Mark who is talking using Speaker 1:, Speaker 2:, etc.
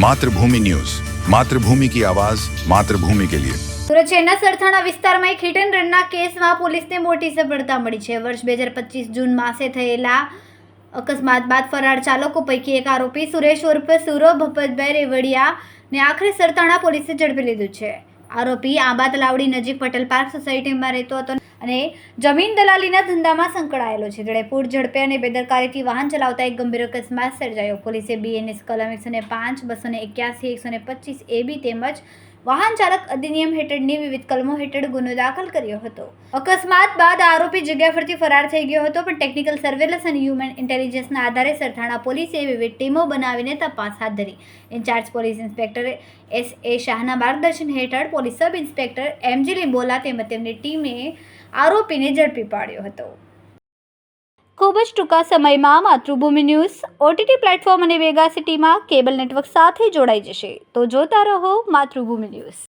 Speaker 1: मातृभूमि न्यूज, मातृभूमि की आवाज, मातृभूमि के लिए।
Speaker 2: સુરત શહેરના સરથાણા વિસ્તારમાં એક હિટ એન્ડ રનના કેસમાં પોલીસને મોટી સફળતા મળી છે। વર્ષ 2025 જૂન માસે થયેલા અકસ્માત બાદ ફરાર ચાલકો પૈકી એક આરોપી સુરેશ ઉર્ફ સુરો ભપતભાઈ રેવડિયાને આખરે સરથાણા પોલીસે ઝડપી લીધો છે। આરોપી આંબા તલાવડી નજીક પટેલ પાર્ક સોસાયટીમાં રહેતો હતો અને જમીન દલાલીના ધંધામાં સંકળાયેલો છે। તેણે પૂર ઝડપે અને બેદરકારીથી વાહન ચલાવતા એક ગંભીર અકસ્માત સર્જાયો। પોલીસે બીએનએસ કલમ 105, 281, 125 AB તેમજ વાહન ચાલક અધિનિયમ હેઠળની વિવિધ કલમો હેઠળ ગુનો દાખલ કર્યો હતો। અકસ્માત બાદ આરોપી જગ્યા પરથી ફરાર થઈ ગયો હતો, પણ ટેકનિકલ સર્વેલન્સ અને હ્યુમન ઇન્ટેલિજન્સના આધારે સરથાણા પોલીસે વિવિધ ટીમો બનાવીને તપાસ હાથ ધરી। Incharge police inspector S.A. શાહના માર્ગદર્શન હેઠળ police sub inspector M.G. Limbola તેમજ તેમની ટીમે આરોપીને ઝડપી પાડ્યો હતો। ખૂબ જ ટૂંકા સમયમાં માતૃભૂમિ ન્યૂઝ OTT પ્લેટફોર્મ અને વેગા સિટીમાં કેબલ નેટવર્ક સાથે જોડાઈ જશે, તો જોતા રહો માતૃભૂમિ ન્યૂઝ।